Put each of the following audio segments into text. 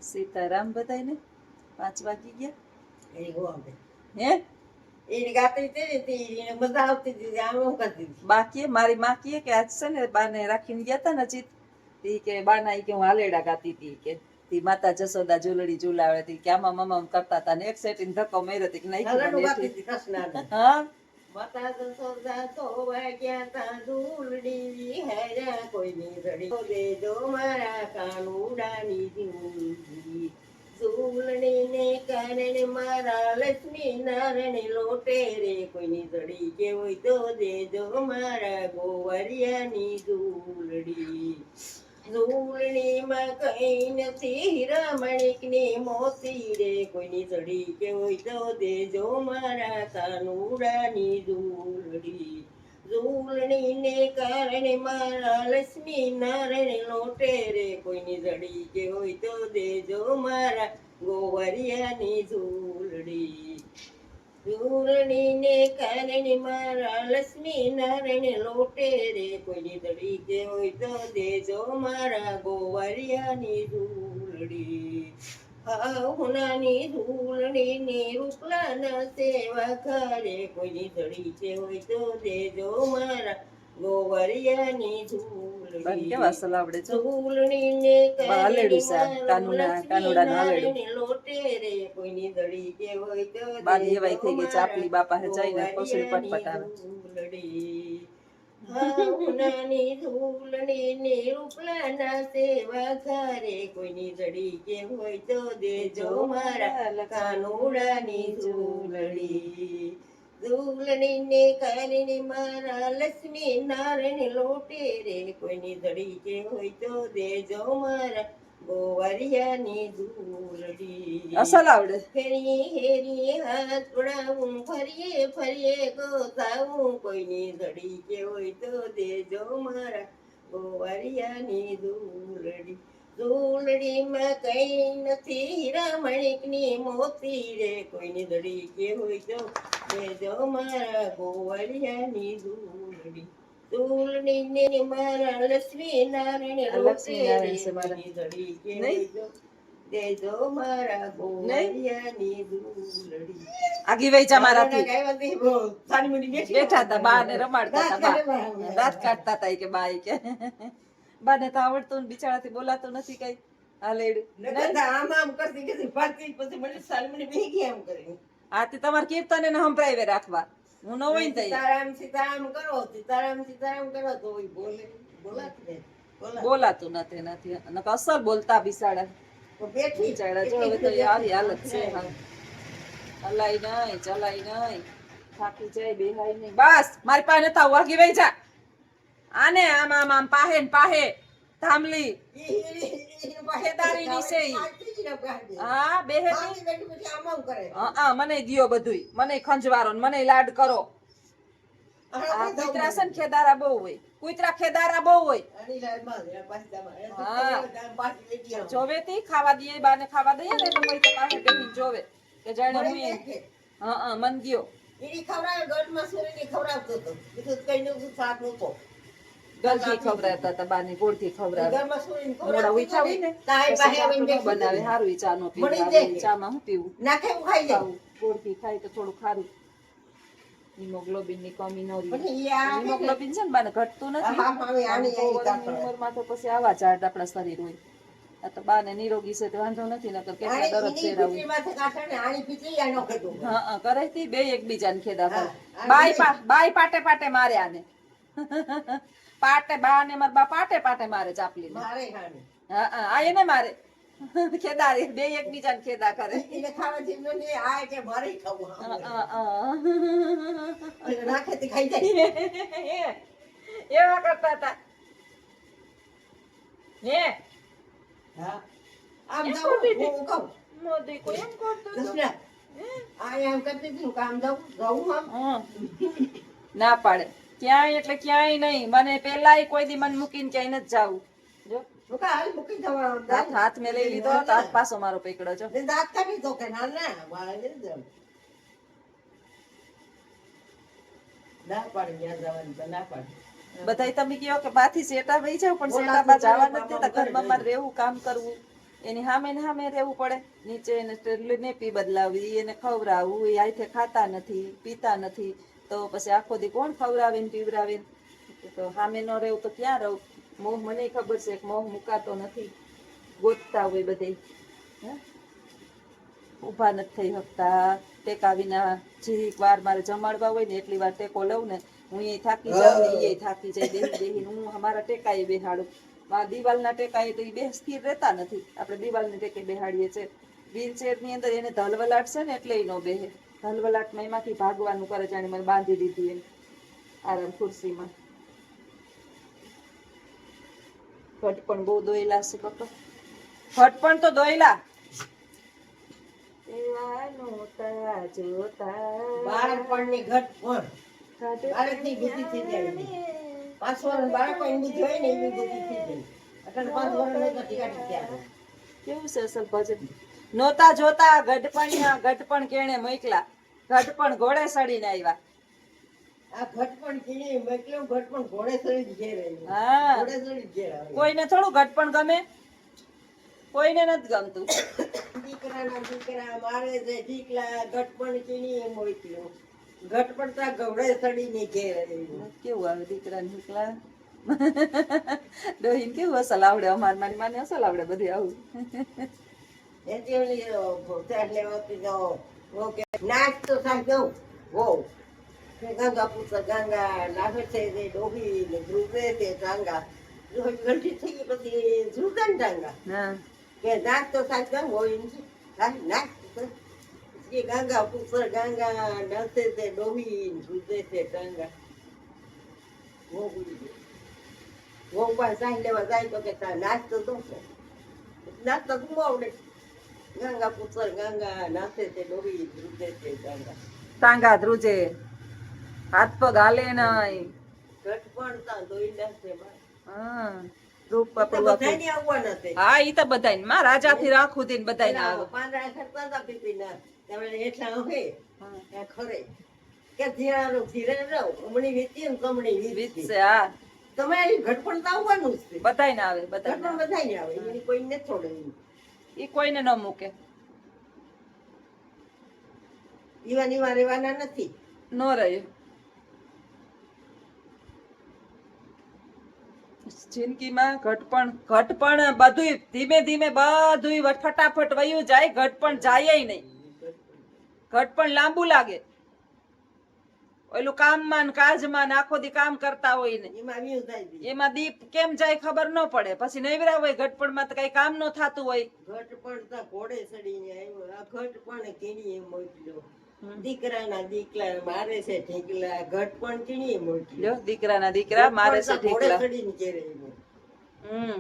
સીતારામ બધાયને 5 વાગી ગયા. એ ગોવામે હે એની ગાતી હતી એને મજા આવતી હતી આમ હું કરતી હતી. બાકી મારી માં કહે કે આજ છે ને બાને રાખીને ગયા તા ને અજીત તી કે બાના ઈ કે હું હાલેડા ગાતી હતી કે તી માતા જસોદા ઝૂલડી ઝૂલાવે હતી કે આમાં મમ્મ કરતા હતા ને એક સેટિંગ ધક્કો માર્યો હતી કે હલડું ગાતી નહીં હતી કૃષ્ણને. હા માતા જસોદા તો વાગ્યા તા ઝૂલડી હેરા કોઈની રડી દેજો મારા કાનુડાની ઝૂલડી ઝૂલડીને કારણે મારા લક્ષ્મી નારાયણ લોટે રે કોઈની જડી કે હોય તો દેજો મારા ગોવરિયાની ઝૂલડી ઝૂલડીમાં કઈ નથી હીરા માણિકની મોતી રે કોઈની જડી કે હોય તો દેજો મારા કાનુડાની ઝૂલડી ઝૂલડીને કારણે મારા લક્ષ્મી નારાયણ લોટે રે કોઈની જડી કે હોય તો દેજો મારા ગોવરિયાની ઝૂલડી ઝૂલડીને કારણે મારા લક્ષ્મી નારાયણ લોટે રે કોઈની જડી કે હોય તો દેજો મારા ગોવરિયાની ઝૂલડી હુનાની ઝૂલડીની રૂપલાના સેવા કરે કોઈની જડી કે હોય તો દેજો મારા ગોવરિયાની ઝૂલડી કેવા સલાવડે છો ઝૂલડીને હાલેડું છે કાનુડાનું હાલેડું લોટે રે કોઈની જડી કે હોય તો બાની એવાય થઈ ગઈ ચાપલી બાપા હે જઈને પસરી પટપટ આવે હુનાની ઝૂલડીની રૂપલાના સેવા કરે કોઈની જડી કે હોય તો દેજો મારા કાનુડાની ઝૂલડી ઝૂલડીને કારણે મારા લક્ષ્મી નારાયણ લોટે રે કોઈની જડી કે હોય તો દેજો મારા ગોવરિયાની ઝૂલડી અસલ આવડે ફેરી હેરી હાથ પડાવું ફરીએ ફરીએ ગોતાવું કોઈની જડી કે હોય તો દેજો મારા ગોવરિયાની ઝૂલડી ઝૂલડીમાં કઈ નથી હીરા માણિકની મોતી રે કોઈની જડી કે હોય તો દેજો મારા ગોવરિયાની ઝૂલડી ઝૂલડીને મારા લક્ષ્મી નારાયણ લોટે રે કોઈની જડી કે હોય તો દેજો મારા ગોવરિયાની ઝૂલડી આગી વઈ જા મારાથી ગાયવાથી બહુ સારી મની બેઠી બેઠા હતા બા ને રમાડતા હતા બા દાંત કાઢતા હતા ઈ કે બા ઈ કે બાને તો આવડતું ને બિચારાથી બોલાતું નથી કઈ હાલેડું નકર આમ આમ કરતી કે પાછી પછી મને સારી મની બેહી ગયા એમ કરી આ તે તમાર કીર્તન એને સંભળાવે રાખવા હું ન હોય ને તઈ સીતારામ સીતારામ કરો સીતારામ સીતારામ કરો તો ઈ બોલે બોલાતી બોલાતું નથી નકર અસલ બોલતા બિચારા તો બેઠી બિચારા જો હવે તો આવી હાલત છે હા હલાઈ નહીં ચલાઈ નહીં થાકી જાય બેહાય નહીં બસ મારી પાસે નતા વાગી વઈ જા આને આમ આમ આમ પાહે ને પાહે ધામલી ખેદારી ની છે ઈ. હા બેહે હા મને દિયો બધુંય મને ખંજવારો ને મને લાડ કરો આ કૂતરા છે ને ખેદારા બહુ હોય કૂતરા ખેદારા બહુ હોય જોવે તી ખાવા દઈએ બાને ખાવા દઈએ ને એટલે કોઈ પાસે બેહીને જોવે કે જાણે હું હા મન ગયો ઈડી ખવડાવે ગઢમાં સુરીની ખવડાવતો હતો બીજું કઈ નું શાક નહોતો ગલથી ખવડાવતા હતા બાને ગોળથી ખવડાવે ગઢમાં સુરીની મોડા ઉઠા હોય ને તાય પાસે આવીને પછી બનાવે હારું ઈ ચા નો મળી પીવું જાય. ચામાં હું પીવું નાખે હું ખાઈ જાય ખાવું ગોળથી ખાય તો થોડું ખારું હિમોગ્લોબિન ની કમી નો રહે પછી ઈ આ હિમોગ્લોબિન છે ને બાને ઘટતું નથી હા, હા, હવે આની બહુ આવી વર્ષની ઉંમરમાં તો પછી આવા ઝાડ આપણા શરીર હોય આ તો બાને નિરોગી છે તો વાંધો નથી નકર કેટલા દરદ આની ફેરાવું પીઠીમાંથી કાઢે ને આની પીઠી આનો કીધું હા કરે તી બે એકબીજાને ખેદા કરે હા, બાય પાટે પાટે મારે આને પાટે બા ને મારા બા પાટે પાટે મારે ચાપલી મારે હાની હા આ એને મારે ખેદારી બે એકબીજાને ખેદા કરે એને ખાવા જેવું ને આ કે મારે ખાવું નાખે તે ખાઈ જાય એવા કરતા હતા હે હા આમ એમ જાઉં કરતી હતી? હું કહું મોદી કોઈ એમ કરતો હતો? દસના આ એમ કરતી હતી હું કામ જાઉં આમ હા. ના પાડે ક્યાંય એટલે ક્યાંય નહીં મને પેલાય કોઈ દી મને મૂકીને ક્યાંય નથી જાવું જો હું કા હાલ મૂકી જવાનું હાથ મેં લઈ લીધો તો હાથ પાછો મારો પકડો છો દાંત કાઢી દો કે ના ના મારે નહીં જવું ના પાડી ત્યાં જવાની તો ના પાડી બધાય તમે કહો કે બાથી શેટા વહી જાવ પણ શેટા બા જવા નથી દેતા ઘરમાં મારે રહેવું કામ કરવું એની સામે ને સામે રહેવું પડે. નીચે એને નેપી બદલાવવી, એને ખવડાવવું, એ હાથે ખાતા નથી, પીતા નથી, તો પછી આખો દી કોણ ખવડાવે ને પીવડાવે? તો સામે ન રહેવું તો ક્યાં રહું? મોહ મને ખબર છે કે મોહ મુકાતો નથી. ગોતતા હોય બધે, ઊભા નથી થઈ શકતા ટેકા વિના. જીરીક વાર મારે જમાડવા હોય ને એટલી વાર ટેકો લઉં ને હું એ થાકી જાઉં ને એ થાકી જાય. બેહી બેહીને હું અમારા ટેકાએ બેહાડું. દિવાલના ટેકાએ તો એ બે સ્થિર રહેતા નથી. આપણે દિવાલને ટેકે બેહાડીએ છીએ. વ્હીલચેર ની અંદર એને ધલવલાટ છે ને એટલે એ નો બેહે. ધલવલાટમાં એમાંથી ભાગવાનું કરે, જાણે મને બાંધી દીધી એમ આરામ ખુરશીમાં. ઘટપણ બહુ દોયલા છે પપ્પા, ઘટપણ તો દોયલા. એવા નહોતા જોતા બાળપણની ઘટ પણ બાળકની બુદ્ધિ થઈ જાય એની. 5 વર્ષ બાળકોની બુદ્ધિ હોય ને એવી બુદ્ધિ થઈ જાય. અત્યારે 5 વર્ષ નથી કાઢી ત્યારે. કેવું છે અસલ ભજન? નહોતા જોતા ઘટપણ કેણે મોકલા, ઘટપણ ઘોડે સડીને આવ્યા. આ ઘટપણ કીડી મેકલ્યો, ઘટપણ ઘોડે ચડી જ ઘેર આવ્યો. હા, ઘોડે ચડી જ ઘેર આવ્યો. કોઈને થોડું ઘટપણ ગમે? કોઈને નથી ગમતું. દીકરાના દીકરા મારે છે ઢીકલા, ઘટપણ કીડી મોકલ્યો, ઘટપણ તા ઘોડે ચડીને ઘેર આવ્યો. કેવું આવે દીકરા નીકળા? ડોહીને કેવું અસલ આવડે? અમાર મારી માને અસલ આવડે બધું આવું. એથી ઓલી ભોતાડ લેવાતી તો ઓકે નાચ તો સાંભળો વો ગંગા પુત્ર ગંગા નાગર છે તે ડોહી ને ધ્રુવે તે ટાંગા ગંઠી થઈ પછી ધ્રુવન ટાંગા હા, કે નાચ તો સાંભળો હોય નાચ એ ગંગા પુત્ર ગંગા નાચે તે ડોહી ધ્રુવે તે ટાંગા વો બોલી વો પાસે સાંઈ લેવા જાય તો કે નાચ તો દો નાચ તો તું આવડે. ગંગા પુત્ર ગંગા નાચે તે ડોહી ધ્રુવે તે ટાંગા ટાંગા ધ્રુજે, હાથ પગ હાલે નહીં. ઘટપણ તા દોઈલા છે બા. હા, રૂપ તો પકડવા. બધાને આવવાના છે. હા, ઈ તો બધાય માં રાજાથી રાખું તીન બધાય ના આવે. પાંદડા ખરતા હતા પીપીના તમે હેઠા હે હા. ત્યાં ખરે કે ધીરાનું ધીરે રહો ઉમણી વીતી ને કમણી રીત વીતી છે, હા, તમારે ઘટપણ તો આવવાનું જ છે. બધાય ના આવે, બધાય ઘટપણ ના બધાને આવે એની કોઈ ને છોડે ઈ કોઈને ન મૂકે. ઈવા રેવાના નથી. નો રહ્યું. જિંદગીમાં ઘટપણ બધુંય ધીમે ધીમે બધુંય ફટાફટ વયું જાય. ઘટપણ જાય નહીં. ઘટપણ લાંબુ લાગે. ઓલું કામમાં ને કાજમાં ને આખો દી કામ કરતા હોય ને એમાં વ્યુ થાય છે. એમાં દીપ કેમ જાય ખબર ન પડે. પછી નૈવરા હોય ઘટપણમાં તો કઈ કામ ન થતું હોય. ઘટપણ તો ઘોડે ચડીને આવ્યો. આ ઘટપણ કીડીએ મોકલ્યો. દીકરાના દીકરા મારે છે ઠેકલા, ઘટપણ કીડીએ મોકલ્યો. લ્યો, દીકરાના દીકરા મારે છે ઘોડે ઠેકલા. ચડીને ઘેર આવ્યો.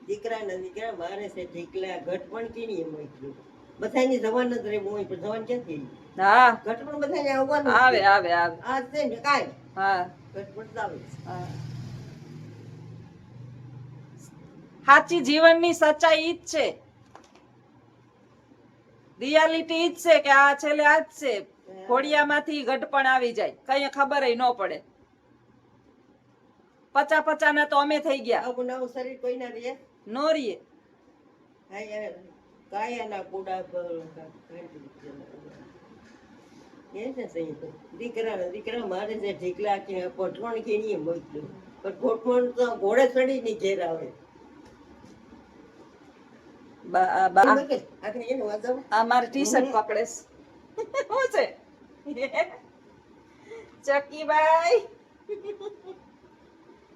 દીકરાના દીકરા મારે છે ઠેકલા, ઘટપણ કીડીએ મોકલ્યો. બધાની જવાન જ રહેવું હોય પણ જવાન ક્યાંથી? હા, ઘટપણ બધાને આવવાનું આવે છે. આવે આવે. આ છે ને કાંઈ હા, ઘટપણ તો આવે છે. હા. સાચી જીવનની સચ્ચાઈ ઈ જ છે. રિયાલિટી ઈ જ છે કે આ છેલ્લે આ જ છે. ઘોડિયામાંથી ઘટપણ આવી જાય, કઈ ખબરય ન પડે. 50 ના તો અમે થઈ ગયા. આવું નવું શરીર કોઈના રહે? નો રીએ. હા યાર, કાયાના કુડા પર એ છે સહી તો. દીકરા મારે છે ઢીકલા કે કોઠવણ કેણીએ મોકલ્યો. પણ કોઠવણ તો ઘોડે ચડીને ઘેર આવે. આખરે એનું વાંધો. આ મારી ટી શર્ટ પકડેસ. શું છે? ચકીભાઈ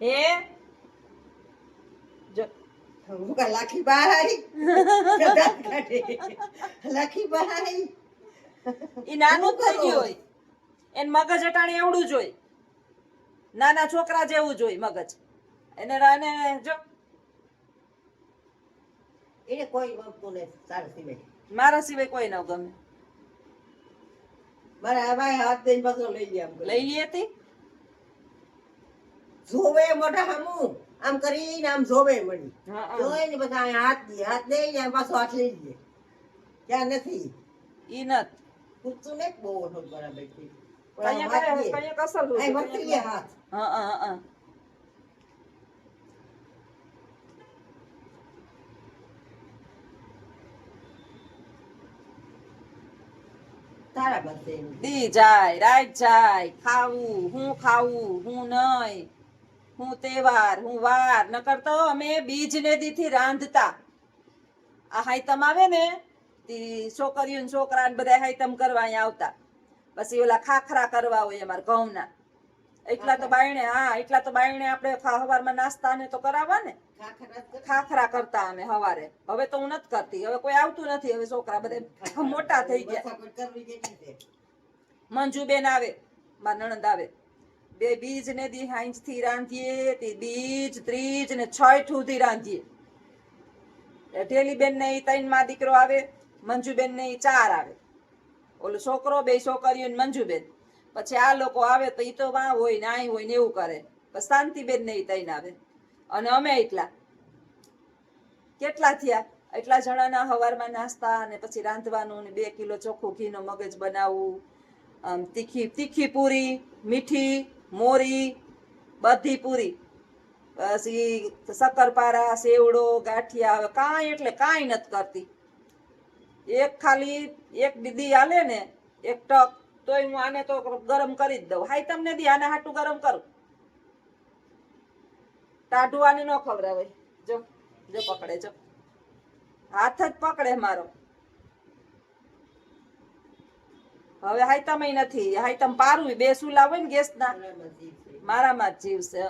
હે જો મુકા લાખીબાઈ દાંત કાઢે. લાખીબાઈ ઈ નાનું જ થઈ ગયું હોય. એને મગજ અટાણે એવડું જ હોય. નાના છોકરા જેવું જ હોય મગજ. એને જો એને કોઈ ગમતું નહીં તારા સિવાય. મારા સિવાય કોઈ ન ગમે. મારા આ ભાઈ હાથ દઈને પાછો લઈ ગયા આમ કરી. લઈ લી હતી. જોવે મોઢા સામું આમ કરીને આમ જોવે મળી. હા, હા. જોવે ને બધા અહીંયા હાથ દે ને પાછો હાથ લઈ લે. ત્યાં નથી ઈ નત પૂછતું ને બહુ વખત બરાબર થી. કયા કસલ હોય. અહીં વખત લે હાથ. હા હા હા. તારા પાસે દી જાય રાત જાય, ખાવું હું નહીં, હું તહેવાર હું વાર નકર તો અમે બીજ ને દીથી રાંધતા. આ હાઈતમ આવે ને તી છોકરીઓ ને છોકરા ને બધા હાઈતમ કરવા અહીંયા આવતા. પછી ઓલા ખાખરા કરવા હોય અમારા ઘઉંના. એટલા તો બાયણે આપણે સવારમાં નાસ્તા ને તો કરાવવા ને. ખાખરા કરતા અમે સવારે. હવે તો હું નથી કરતી, હવે કોઈ આવતું નથી, હવે છોકરા બધા મોટા થઈ ગયા. મંજુબેન આવે, મારા નણંદ આવે, બે બીજ ને દી હાંજ થી રાંધીએ, તે બીજ ત્રીજ ને છઠ સુધી રાંધીએ. ઢેલીબેન ને 3 માં દીકરો આવે, મંજુબેન ને 4 આવે, ઓલો છોકરો 2 છોકરીઓ ને મંજુબેન. પછી આ લોકો આવે તો ઈ તો વાં હોય ને આય હોય ને એવું કરે. પછી શાંતિબેન ને 3 આવે અને અમે કેટલા થયા, એટલા જણાના સવારમાં નાસ્તા અને પછી રાંધવાનું ને 2 કિલો ચોખ્ખું ઘીનો મગજ બનાવવું, તીખી પૂરી, મીઠી મોરી, બધી પૂરી, પછી શક્કરપારા, સેવડો, ગાંઠિયા. હવે કાંઈ એટલે કાંઈ નથી કરતી. ખાલી એક દીદી હાલે ને એક ટક, તોય હું આને તો ગરમ કરી જ દઉં. હાઈ તમને દી આને હાટું ગરમ કરું. ટાઢું આને ન ખવડાવે. જો પકડે, જો હાથ જ પકડે મારો. હવે હાઈતમ નથી, હાઈતમ પારું 2 સુલા હોય ને ગેસના, મારામાં જ જીવશે.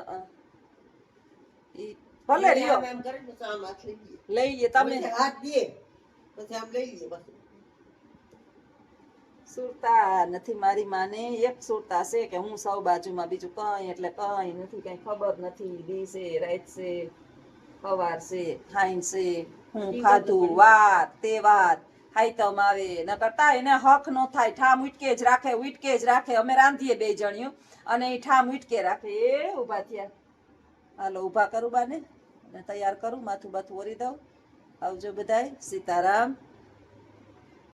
ભલે રહ્યો લઈએ તમે. સુરતા નથી મારી માને, એક સુરતા છે કે હું સૌ બાજુમાં, બીજું કઈ એટલે કઈ નથી, કઈ ખબર નથી. દી છે રાત છે સવાર છે હાઈન છે, હું ખાધું વાર તહેવાર હાઈતમ આવે ન કરતા એને હક નો થાય. ઠામ ઉટકે જ રાખે. અમે રાંધીએ 2 જણિયું અને એ ઠામ ઉટકે રાખે. એ ઉભા થયા, હાલો ઉભા કરું બાને, તૈયાર કરું, માથું બાથું ઓરી દઉં. આવજો બધાય, સીતારામ.